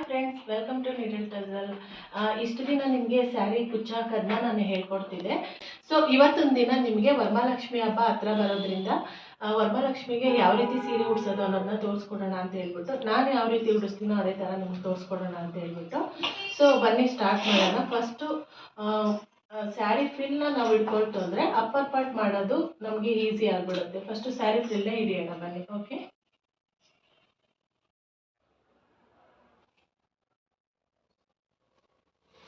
Friends, welcome to needle ಟಜಲ್. ಇಷ್ಟು ದಿನ ನಿಮಗೆ ಸ್ಯಾರಿ ಕುಚ್ಚ ಹಾಕೋದನ್ನ ನಾನು ಹೇಳ್ಕೊಡ್ತಿದ್ದೆ. ಸೊ ಇವತ್ತೊಂದು ದಿನ ನಿಮಗೆ ವರಮಹಾಲಕ್ಷ್ಮಿ ಹಬ್ಬ ಹತ್ರ ಬರೋದ್ರಿಂದ ವರಮಹಾಲಕ್ಷ್ಮಿಗೆ ಯಾವ ರೀತಿ ಸೀರೆ ಉಡಿಸೋದು ಅನ್ನೋದನ್ನ ತೋರಿಸ್ಕೊಡೋಣ ಅಂತ ಹೇಳ್ಬಿಟ್ಟು, ನಾನು ಯಾವ ರೀತಿ ಉಡಿಸ್ತೀನೋ ಅದೇ ಥರ ನಿಮ್ಗೆ ತೋರಿಸ್ಕೊಡೋಣ ಅಂತ ಹೇಳ್ಬಿಟ್ಟು, ಸೊ ಬನ್ನಿ ಸ್ಟಾರ್ಟ್ ಮಾಡೋಣ. ಫಸ್ಟು ಸ್ಯಾರಿ ಫ್ರಿಲ್ನ ನಾವು ಇಟ್ಕೊಳ್ತು ಅಂದರೆ ಅಪ್ಪರ್ ಪಾರ್ಟ್ ಮಾಡೋದು ನಮಗೆ ಈಸಿ ಆಗಿಬಿಡುತ್ತೆ. ಫಸ್ಟು ಸ್ಯಾರಿ ಫ್ರಿಲ್ನೇ ಹಿಡಿಯೋಣ ಬನ್ನಿ. ಓಕೆ,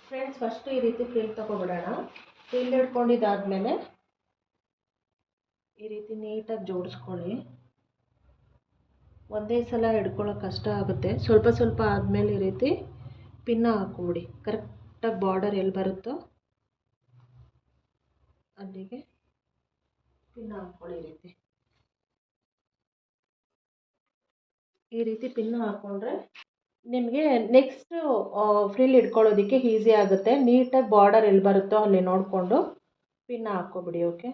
ಫ್ರೆಂಡ್ಸ್, ಫಸ್ಟು ಈ ರೀತಿ ಫ್ರಿಲ್ ತೊಗೊಬಿಡೋಣ. ಫ್ರಿಲ್ ಹಿಡ್ಕೊಂಡಿದ್ದಾದಮೇಲೆ ಈ ರೀತಿ ನೀಟಾಗಿ ಜೋಡಿಸ್ಕೊಳ್ಳಿ. ಒಂದೇ ಸಲ ಹಿಡ್ಕೊಳ್ಳೋಕೆ ಕಷ್ಟ ಆಗುತ್ತೆ. ಸ್ವಲ್ಪ ಸ್ವಲ್ಪ ಆದಮೇಲೆ ಈ ರೀತಿ ಪಿನ್ನ ಹಾಕ್ಕೊಬಿಡಿ. ಕರೆಕ್ಟಾಗಿ ಬಾರ್ಡರ್ ಎಲ್ಲಿ ಬರುತ್ತೋ ಅಲ್ಲಿಗೆ ಪಿನ್ನ ಹಾಕ್ಕೊಳ್ಳಿ. ಈ ರೀತಿ ಪಿನ್ನ ಹಾಕ್ಕೊಂಡ್ರೆ ನಿಮಗೆ ನೆಕ್ಸ್ಟ್ ಫ್ರಿಲ್ ಇಟ್ಕೊಳ್ಳೋದಕ್ಕೆ ಈಸಿ ಆಗುತ್ತೆ. ನೀಟಾಗಿ ಬಾರ್ಡರ್ ಎಲ್ಲಿ ಬರುತ್ತೋ ಅಲ್ಲಿ ನೋಡಿಕೊಂಡು ಪಿನ್ನ ಹಾಕ್ಕೊಬಿಡಿ. ಓಕೆ,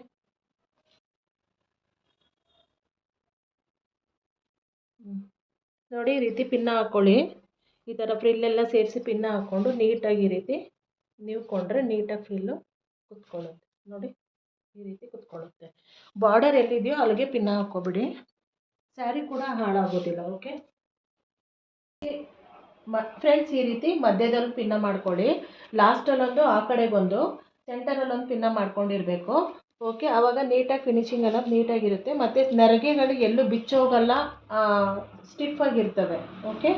ನೋಡಿ ಈ ರೀತಿ ಪಿನ್ನ ಹಾಕ್ಕೊಳ್ಳಿ. ಈ ಥರ ಫ್ರಿಲ್ಲೆಲ್ಲ ಸೇರಿಸಿ ಪಿನ್ನ ಹಾಕ್ಕೊಂಡು ನೀಟಾಗಿ ಈ ರೀತಿ ನೀವ್ಕೊಂಡ್ರೆ ನೀಟಾಗಿ ಫ್ರಿಲ್ಲು ಕುತ್ಕೊಳ್ಳುತ್ತೆ. ನೋಡಿ ಈ ರೀತಿ ಕುತ್ಕೊಳ್ಳುತ್ತೆ. ಬಾರ್ಡರ್ ಎಲ್ಲಿದೆಯೋ ಅಲ್ಲಿಗೆ ಪಿನ್ನ ಹಾಕ್ಕೊಬಿಡಿ. ಸ್ಯಾರಿ ಕೂಡ ಹಾಳಾಗೋದಿಲ್ಲ. ಓಕೆ ಫ್ರೆಂಡ್ಸ್, ಈ ರೀತಿ ಮಧ್ಯದಲ್ಲಿ ಪಿನ್ನ ಮಾಡ್ಕೊಳ್ಳಿ. ಲಾಸ್ಟಲ್ಲೊಂದು, ಆ ಕಡೆಗೊಂದು, ಸೆಂಟರಲ್ಲೊಂದು ಪಿನ್ನ ಮಾಡ್ಕೊಂಡಿರಬೇಕು. ಓಕೆ, ಆವಾಗ ನೀಟಾಗಿ ಫಿನಿಶಿಂಗ್ ಅನ್ನೋದು ನೀಟಾಗಿರುತ್ತೆ. ಮತ್ತು ನೆರಿಗೆಗಳು ಎಲ್ಲೂ ಬಿಚ್ಚೋಗಲ್ಲ, ಸ್ಟಿಫ್ ಆಗಿರ್ತವೆ. ಓಕೆ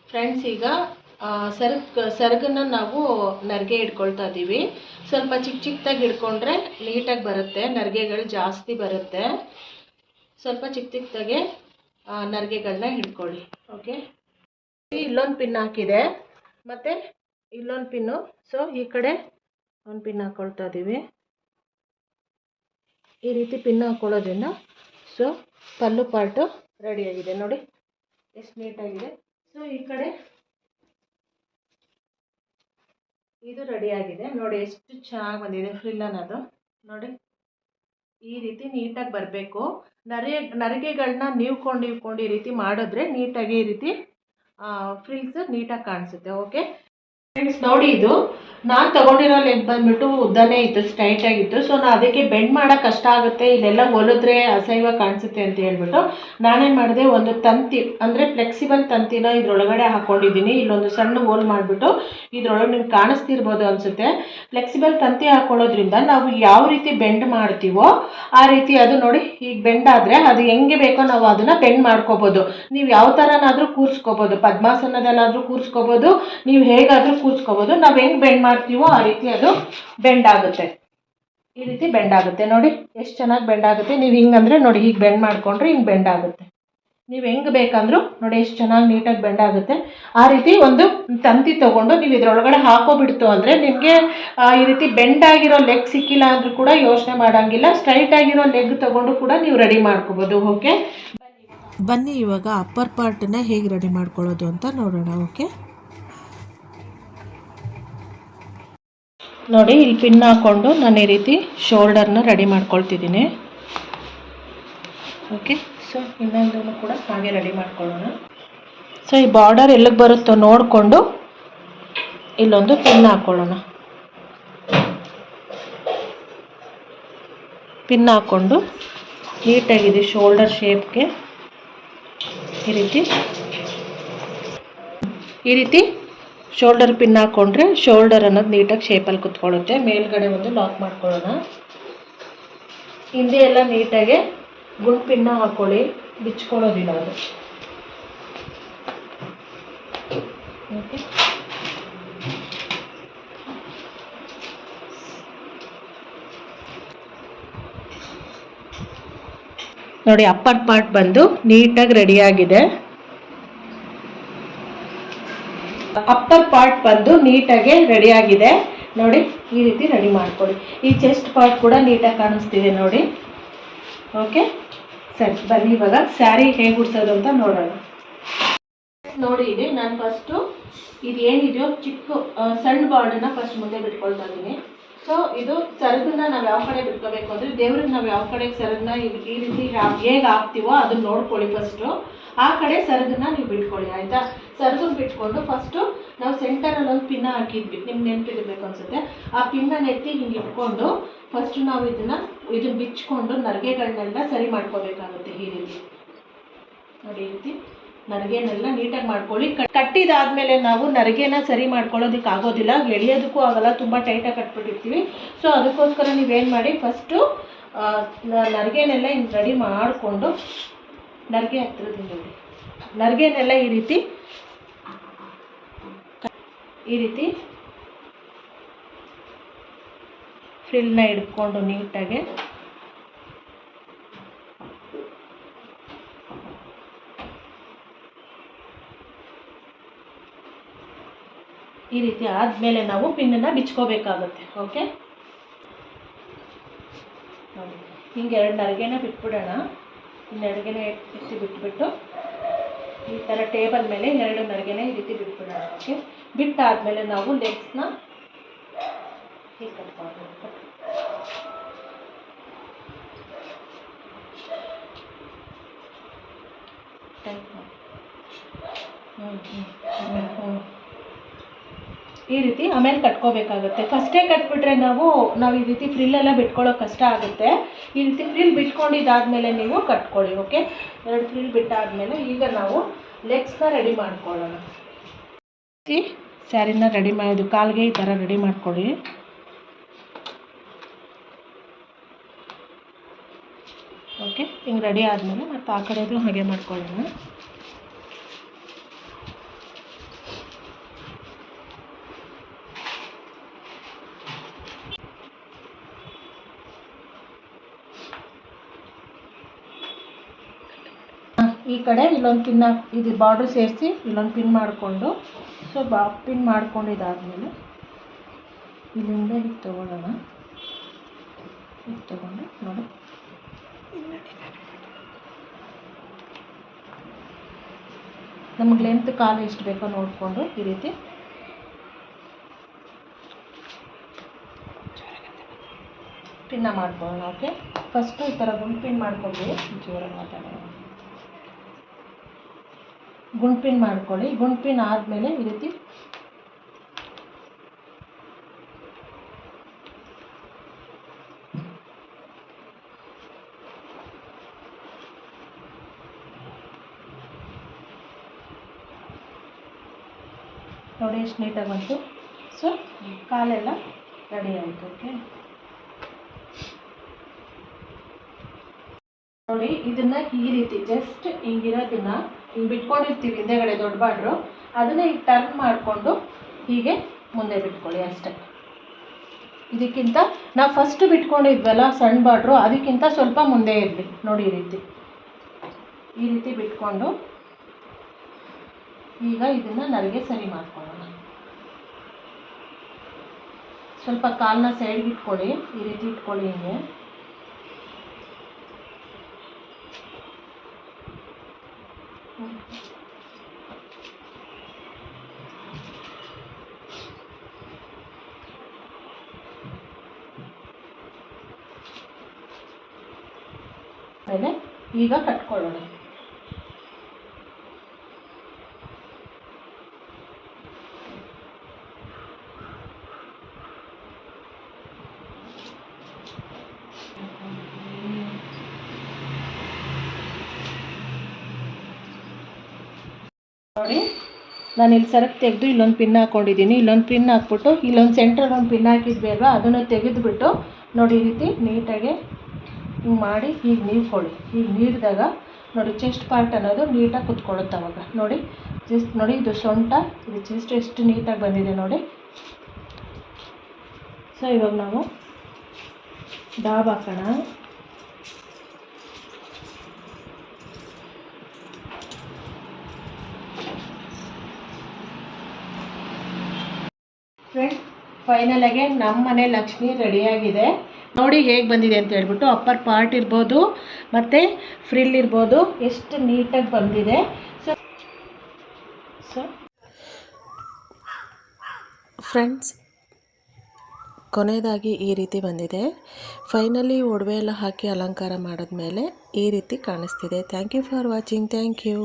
ಫ್ರೆಂಡ್ಸ್, ಈಗ ಸೆರಗನ್ನು ನಾವು ನೆರಿಗೆ ಇಟ್ಕೊಳ್ತಾ ಇದ್ದೀವಿ. ಸ್ವಲ್ಪ ಚಿಕ್ಕದಾಗಿ ಹಿಡ್ಕೊಂಡ್ರೆ ನೀಟಾಗಿ ಬರುತ್ತೆ. ನೆರಿಗೆಗಳು ಜಾಸ್ತಿ ಬರುತ್ತೆ. ಸ್ವಲ್ಪ ಚಿಕ್ಕದಾಗೆ ನೆರಿಗೆಗಳನ್ನ ಹಿಡ್ಕೊಳ್ಳಿ. ಓಕೆ, ಇಲ್ಲೊಂದು ಪಿನ್ ಹಾಕಿದೆ ಮತ್ತು ಇಲ್ಲೊಂದು ಪಿನ್ನು. ಸೊ ಈ ಕಡೆ ಒಂದು ಪಿನ್ ಹಾಕ್ಕೊಳ್ತಾ ಇದ್ದೀವಿ. ಈ ರೀತಿ ಪಿನ್ ಹಾಕ್ಕೊಳ್ಳೋದ್ರಿಂದ ಸೊ ಪಲ್ಲು ಪಾರ್ಟು ರೆಡಿಯಾಗಿದೆ. ನೋಡಿ ಎಷ್ಟು ನೀಟಾಗಿದೆ. ಸೊ ಈ ಕಡೆ ಇದು ರೆಡಿಯಾಗಿದೆ. ನೋಡಿ ಎಷ್ಟು ಚೆನ್ನಾಗಿ ಬಂದಿದೆ ಫ್ರಿಲ್ ಅನ್ನೋದು. ನೋಡಿ ಈ ರೀತಿ ನೀಟಾಗಿ ಬರಬೇಕು. ನರಿಗೆಗಳನ್ನ ನೀವ್ಕೊಂಡು ಈ ರೀತಿ ಮಾಡಿದ್ರೆ ನೀಟಾಗಿ ಈ ರೀತಿ ಫ್ರಿಲ್ಸ್ ನೀಟಾಗಿ ಕಾಣಿಸುತ್ತೆ. ಓಕೆ ಫ್ರೆಂಡ್ಸ್, ನೋಡಿ ಇದು ನಾನು ತೊಗೊಂಡಿರೋ ಲೆಗ್ ಬಂದ್ಬಿಟ್ಟು ಉದ್ದನೇ ಇತ್ತು, ಸ್ಟ್ರೈಟ್ ಆಗಿತ್ತು. ಸೊ ನಾನು ಅದಕ್ಕೆ ಬೆಂಡ್ ಮಾಡೋಕೆ ಕಷ್ಟ ಆಗುತ್ತೆ, ಇಲ್ಲೆಲ್ಲ ಹೊಲಿದ್ರೆ ಅಸಹ್ಯ ಕಾಣಿಸುತ್ತೆ ಅಂತ ಹೇಳ್ಬಿಟ್ಟು ನಾನೇನು ಮಾಡಿದೆ, ಒಂದು ತಂತಿ ಅಂದರೆ ಫ್ಲೆಕ್ಸಿಬಲ್ ತಂತಿನ ಇದ್ರೊಳಗಡೆ ಹಾಕ್ಕೊಂಡಿದ್ದೀನಿ. ಇಲ್ಲೊಂದು ಸಣ್ಣ ಹೋಲ್ ಮಾಡಿಬಿಟ್ಟು ಇದ್ರೊಳಗೆ ನಿಮ್ಗೆ ಕಾಣಿಸ್ತಿರ್ಬೋದು ಅನಿಸುತ್ತೆ. ಫ್ಲೆಕ್ಸಿಬಲ್ ತಂತಿ ಹಾಕ್ಕೊಳ್ಳೋದ್ರಿಂದ ನಾವು ಯಾವ ರೀತಿ ಬೆಂಡ್ ಮಾಡ್ತೀವೋ ಆ ರೀತಿ ಅದು ನೋಡಿ ಈಗ ಬೆಂಡ್ ಆದರೆ ಅದು ಹೆಂಗೆ ಬೇಕೋ ನಾವು ಅದನ್ನು ಬೆಂಡ್ ಮಾಡ್ಕೋಬೋದು. ನೀವು ಯಾವ ಥರನಾದರೂ ಕೂರಿಸ್ಕೋಬೋದು, ಪದ್ಮಾಸನದಲ್ಲಾದರೂ ಕೂರಿಸ್ಕೋಬೋದು, ನೀವು ಹೇಗಾದರೂ ಕೂರಿಸ್ಕೋಬೋದು. ನಾವು ಹೆಂಗೆ ಬೆಂಡ್ ಮಾಡ್ತೀವೋ ಆ ರೀತಿ ಅದು ಬೆಂಡ್ ಆಗುತ್ತೆ. ಈ ರೀತಿ ಬೆಂಡ್ ಆಗುತ್ತೆ. ನೋಡಿ ಎಷ್ಟು ಚೆನ್ನಾಗಿ ಬೆಂಡ್ ಆಗುತ್ತೆ. ನೀವು ಹಿಂಗಂದರೆ ನೋಡಿ ಹೀಗೆ ಬೆಂಡ್ ಮಾಡಿಕೊಂಡ್ರೆ ಹಿಂಗೆ ಬೆಂಡ್ ಆಗುತ್ತೆ. ನೀವು ಹೆಂಗೆ ಬೇಕಂದ್ರೂ ನೋಡಿ ಎಷ್ಟು ಚೆನ್ನಾಗಿ ನೀಟಾಗಿ ಬೆಂಡ್ ಆಗುತ್ತೆ. ಆ ರೀತಿ ಒಂದು ತಂತಿ ತೊಗೊಂಡು ನೀವು ಇದರೊಳಗಡೆ ಹಾಕೋಬಿಡ್ತು ಅಂದರೆ ನಿಮಗೆ ಈ ರೀತಿ ಬೆಂಡ್ ಆಗಿರೋ ಲೆಗ್ ಸಿಕ್ಕಿಲ್ಲ ಅಂದರೂ ಕೂಡ ಯೋಚನೆ ಮಾಡೋಂಗಿಲ್ಲ. ಸ್ಟ್ರೈಟ್ ಆಗಿರೋ ಲೆಗ್ ತೊಗೊಂಡು ಕೂಡ ನೀವು ರೆಡಿ ಮಾಡ್ಕೋಬೋದು. ಓಕೆ ಬನ್ನಿ, ಇವಾಗ ಅಪ್ಪರ್ ಪಾರ್ಟನ್ನ ಹೇಗೆ ರೆಡಿ ಮಾಡ್ಕೊಳ್ಳೋದು ಅಂತ ನೋಡೋಣ. ಓಕೆ ನೋಡಿ, ಇಲ್ಲಿ ಪಿನ್ ಹಾಕ್ಕೊಂಡು ನಾನು ಈ ರೀತಿ ಶೋಲ್ಡರ್ನ ರೆಡಿ ಮಾಡ್ಕೊಳ್ತಿದ್ದೀನಿ. ಓಕೆ, ಸೊ ಇನ್ನೊಂದನ್ನು ಕೂಡ ಹಾಗೆ ರೆಡಿ ಮಾಡ್ಕೊಳ್ಳೋಣ. ಸೊ ಈ ಬಾರ್ಡರ್ ಎಲ್ಲಿಗೆ ಬರುತ್ತೋ ನೋಡಿಕೊಂಡು ಇಲ್ಲೊಂದು ಪಿನ್ ಹಾಕ್ಕೊಳ್ಳೋಣ. ಪಿನ್ ಹಾಕ್ಕೊಂಡು ನೀಟಾಗಿದೆ ಶೋಲ್ಡರ್ ಶೇಪ್ಗೆ ಈ ರೀತಿ ಶೋಲ್ಡರ್ ಪಿನ್ ಹಾಕ್ಕೊಂಡ್ರೆ ಶೋಲ್ಡರ್ ಅನ್ನೋದು ನೀಟಾಗಿ ಶೇಪಲ್ಲಿ ಕುತ್ಕೊಳ್ಳುತ್ತೆ. ಮೇಲ್ಗಡೆ ಒಂದು ಲಾಕ್ ಮಾಡ್ಕೊಳ್ಳೋಣ. ಹಿಂದೆ ಎಲ್ಲ ನೀಟಾಗೆ ಗುಂಡು ಪಿನ್ನ ಹಾಕ್ಕೊಳ್ಳಿ, ಬಿಚ್ಕೊಳ್ಳೋದಿಲ್ಲ ಅದು. ಓಕೆ, ನೋಡಿ ಅಪ್ಪರ್ ಪಾರ್ಟ್ ಬಂದು ನೀಟಾಗಿ ರೆಡಿಯಾಗಿದೆ. ಅಪ್ಪರ್ ಪಾರ್ಟ್ ಬಂದು ನೀಟಾಗಿ ರೆಡಿಯಾಗಿದೆ. ನೋಡಿ ಈ ರೀತಿ ರೆಡಿ ಮಾಡ್ಕೊಳ್ಳಿ. ಈ ಚೆಸ್ಟ್ ಪಾರ್ಟ್ ಕೂಡ ನೀಟಾಗಿ ಕಾಣಿಸ್ತಿದೆ ನೋಡಿ. ಓಕೆ ಸರಿ, ಬನ್ನಿ ಇವಾಗ ಸ್ಯಾರಿ ಹೇಗೆ ಉಡ್ಸೋದು ಅಂತ ನೋಡೋಣ. ನೋಡಿ ಇದೆ, ನಾನು ಫಸ್ಟು ಇದು ಏನಿದೆಯೋ ಚಿಕ್ಕ ಸಣ್ಣ ಬಾರ್ಡನ್ನ ಫಸ್ಟ್ ಮುಂದೆ ಬಿಟ್ಕೊಳ್ತಾ ಇದ್ದೀನಿ. ಸೊ ಇದು ಸೆರಗನ್ನ ನಾವು ಯಾವ ಕಡೆ ಬಿಟ್ಕೋಬೇಕು ಅಂದರೆ ದೇವ್ರಿಗೆ ನಾವು ಯಾವ ಕಡೆ ಸೆರಗನ್ನ ಈ ರೀತಿ ಹೇಗೆ ಹಾಕ್ತೀವೋ ಅದನ್ನ ನೋಡ್ಕೊಳ್ಳಿ ಫಸ್ಟು. ಆ ಕಡೆ ಸೆರಗನ್ನ ನೀವು ಬಿಟ್ಕೊಳ್ಳಿ ಆಯಿತಾ. ಸೆರಗನ್ನ ಬಿಟ್ಕೊಂಡು ಫಸ್ಟು ನಾವು ಸೆಂಟರಲ್ಲಿ ಒಂದು ಪಿನ್ನ ಹಾಕಿದ್ವಿ, ನಿಮ್ಗೆ ನೆನಪಿರಬೇಕು ಅನಿಸುತ್ತೆ. ಆ ಪಿನ್ನ ಎತ್ತಿ ಹಿಂಗೆ ಇಟ್ಕೊಂಡು ಫಸ್ಟು ನಾವು ಇದನ್ನು ಬಿಚ್ಕೊಂಡು ನರಿಗೆಗಳನ್ನೆಲ್ಲ ಸರಿ ಮಾಡ್ಕೋಬೇಕಾಗುತ್ತೆ. ಈ ರೀತಿ ನೋಡಿ, ಈ ರೀತಿ ನರಿಗೆನೆಲ್ಲ ನೀಟಾಗಿ ಮಾಡ್ಕೊಳ್ಳಿ. ಕಟ್ಟಿದಾದಮೇಲೆ ನಾವು ನರಿಗೆನ ಸರಿ ಮಾಡ್ಕೊಳ್ಳೋದಕ್ಕೆ ಆಗೋದಿಲ್ಲ, ಎಳೆಯೋದಕ್ಕೂ ಆಗಲ್ಲ, ತುಂಬ ಟೈಟಾಗಿ ಕಟ್ಬಿಟ್ಟಿರ್ತೀವಿ. ಸೊ ಅದಕ್ಕೋಸ್ಕರ ನೀವೇನು ಮಾಡಿ, ಫಸ್ಟು ನರಿಗೆನೆಲ್ಲ ಹಿಂಗೆ ರೆಡಿ ಮಾಡಿಕೊಂಡು ನರಿಗೆ ಹತ್ತಿರದಿಂದ ನೋಡಿ, ನರಿಗೆನೆಲ್ಲ ಈ ರೀತಿ ಫ್ರಿಲ್ನ ಹಿಡ್ಕೊಂಡು ನೀಟಾಗಿ ಈ ರೀತಿ ಆದಮೇಲೆ ನಾವು ಪಿನ್ನನ್ನು ಬಿಚ್ಕೋಬೇಕಾಗುತ್ತೆ. ಓಕೆ, ನೋಡಿ ಹಿಂಗೆ 2 ನರಿಗೆನ ಬಿಟ್ಬಿಡೋಣ. ನರಿಗೆನ ಎತ್ತಿ ಬಿಟ್ಬಿಟ್ಟು ಈ ಥರ ಟೇಬಲ್ ಮೇಲೆ 2 ನರಿಗೆನ ಈ ರೀತಿ ಬಿಟ್ಬಿಡೋಣ. ಓಕೆ, ಬಿಟ್ಟಾದಮೇಲೆ ನಾವು ಲೆಗ್ಸ್ನ ಹೀಗೆ ಕಟ್ಕೊಳ್ಬೇಕು. ಈ ರೀತಿ ಆಮೇಲೆ ಕಟ್ಕೋಬೇಕಾಗುತ್ತೆ. ಫಸ್ಟೇ ಕಟ್ಬಿಟ್ರೆ ನಾವು ಈ ರೀತಿ ಫ್ರಿಲ್ಲೆಲ್ಲ ಬಿಟ್ಕೊಳ್ಳೋಕೆ ಕಷ್ಟ ಆಗುತ್ತೆ. ಈ ರೀತಿ ಫ್ರಿಲ್ ಬಿಟ್ಕೊಂಡಿದ್ದಾದಮೇಲೆ ನೀವು ಕಟ್ಕೊಳ್ಳಿ. ಓಕೆ, 2 ಫ್ರಿಲ್ ಬಿಟ್ಟಾದಮೇಲೆ ಈಗ ನಾವು ಲೆಗ್ಸ್ನ ರೆಡಿ ಮಾಡ್ಕೊಳ್ಳೋಣ. ಸ್ಯಾರಿನ ರೆಡಿ ಮಾಡೋದು ಕಾಲಿಗೆ ಈ ಥರ ರೆಡಿ ಮಾಡ್ಕೊಳ್ಳಿ. ಓಕೆ, ಹಿಂಗೆ ರೆಡಿ ಆದಮೇಲೆ ಮತ್ತು ಆ ಕಡೆದು ಹಾಗೆ ಮಾಡ್ಕೊಳ್ಳೋಣ. ಈ ಕಡೆ ಇಲ್ಲೊಂದು ಪಿನ್ ಇದು ಬಾರ್ಡ್ರ್ ಸೇರಿಸಿ ಇಲ್ಲೊಂದು ಪಿನ್ ಮಾಡಿಕೊಂಡು, ಸೊ ಪಿನ್ ಮಾಡ್ಕೊಂಡಿದ್ದಾದಮೇಲೆ ಇಲ್ಲಿಂದ ಹೀಗೆ ತೊಗೊಳ್ಳೋಣ. ಹೀಗೆ ತೊಗೊಂಡು ನೋಡಿ, ನಮಗೆ ಲೆಂತ್ ಕಾಲು ಎಷ್ಟು ಬೇಕೋ ನೋಡಿಕೊಂಡು ಈ ರೀತಿ ಪಿನ್ನ ಮಾಡ್ಕೊಳ್ಳೋಣ. ಓಕೆ, ಫಸ್ಟು ಈ ಥರ ಗುಂಡು ಪಿನ್ ಮಾಡ್ಕೊಂಡ್ವಿ, ಜೋರಾಗಿ ಮಾತಾಡೋಣ. ಗುಂಡು ಪಿನ್ ಮಾಡ್ಕೊಳ್ಳಿ. ಗುಂಡು ಪಿನ್ ಆದಮೇಲೆ ಈ ರೀತಿ ನೋಡಿ ಎಷ್ಟು ನೀಟಾಗಿ ಬಂತು. ಸೊ ಕಾಲೆಲ್ಲ ರೆಡಿ ಆಯಿತು. ಓಕೆ, ನೋಡಿ ಇದನ್ನು ಈ ರೀತಿ ಜಸ್ಟ್ ಹಿಂಗಿರೋದನ್ನ ಹಿಂಗೆ ಬಿಟ್ಕೊಂಡಿರ್ತೀವಿ ಹಿಂದೆಗಡೆ ದೊಡ್ಡ ಬಾರ್ಡ್ರು, ಅದನ್ನೇ ಈಗ ಟರ್ನ್ ಮಾಡಿಕೊಂಡು ಹೀಗೆ ಮುಂದೆ ಬಿಟ್ಕೊಳ್ಳಿ ಅಷ್ಟೇ. ಇದಕ್ಕಿಂತ ನಾವು ಫಸ್ಟ್ ಬಿಟ್ಕೊಂಡಿದ್ವಲ್ಲ ಸಣ್ಣ ಬಾರ್ಡ್ರು, ಅದಕ್ಕಿಂತ ಸ್ವಲ್ಪ ಮುಂದೆ ಇರಲಿ ನೋಡಿ. ಈ ರೀತಿ ಬಿಟ್ಕೊಂಡು ಈಗ ಇದನ್ನು ನರಿಗೆ ಸರಿ ಮಾಡ್ಕೊಳ್ಳೋಣ. ಸ್ವಲ್ಪ ಕಾಲನ್ನ ಸೈಡ್ಗೆ ಇಟ್ಕೊಳ್ಳಿ, ಈ ರೀತಿ ಇಟ್ಕೊಳ್ಳಿ ಹಿಂಗೆ. ಆಮೇಲೆ ಈಗ ಕಟ್ಕೊಳ್ಳೋಣ. ನೋಡಿ, ನಾನು ಇಲ್ಲಿ ಸರಕ್ಕೆ ತೆಗೆದು ಇಲ್ಲೊಂದು ಪಿನ್ ಹಾಕ್ಕೊಂಡಿದ್ದೀನಿ. ಇಲ್ಲೊಂದು ಪಿನ್ ಹಾಕ್ಬಿಟ್ಟು ಇಲ್ಲೊಂದು ಸೆಂಟ್ರಲ್ಲಿ ಒಂದು ಪಿನ್ ಹಾಕಿದ್ವಿ ಅಲ್ವಾ, ಅದನ್ನು ತೆಗೆದುಬಿಟ್ಟು ನೋಡಿ ಈ ರೀತಿ ನೀಟಾಗಿ ಹಿಂಗೆ ಮಾಡಿ ಹೀಗೆ ನೀಡ್ಕೊಳ್ಳಿ. ಹೀಗೆ ನೀಡಿದಾಗ ನೋಡಿ ಚೆಸ್ಟ್ ಪಾರ್ಟ್ ಅನ್ನೋದು ನೀಟಾಗಿ ಕುತ್ಕೊಳ್ಳುತ್ತೆ ಅವಾಗ. ನೋಡಿ ನೋಡಿ, ಇದು ಸೊಂಟ, ಇದು ಚೆಸ್ಟ್ ಎಷ್ಟು ನೀಟಾಗಿ ಬಂದಿದೆ ನೋಡಿ. ಸೊ ಇವಾಗ ನಾವು ಡಾಬ್ ಹಾಕೋಣ. ಫ್ರೆಂಡ್ಸ್, ಫೈನಲಾಗೆ ನಮ್ಮ ಮನೆ ಲಕ್ಷ್ಮಿ ರೆಡಿಯಾಗಿದೆ. ನೋಡಿ ಹೇಗೆ ಬಂದಿದೆ ಅಂತ ಹೇಳ್ಬಿಟ್ಟು. ಅಪ್ಪರ್ ಪಾರ್ಟ್ ಇರ್ಬೋದು ಮತ್ತು ಫ್ರಿಲ್ ಇರ್ಬೋದು, ಎಷ್ಟು ನೀಟಾಗಿ ಬಂದಿದೆ. ಸೊ ಫ್ರೆಂಡ್ಸ್, ಕೊನೆಯದಾಗಿ ಈ ರೀತಿ ಬಂದಿದೆ. ಫೈನಲಿ ಒಡವೆ ಎಲ್ಲ ಹಾಕಿ ಅಲಂಕಾರ ಮಾಡಿದ್ಮೇಲೆ ಈ ರೀತಿ ಕಾಣಿಸ್ತಿದೆ. Thank you for watching. Thank you.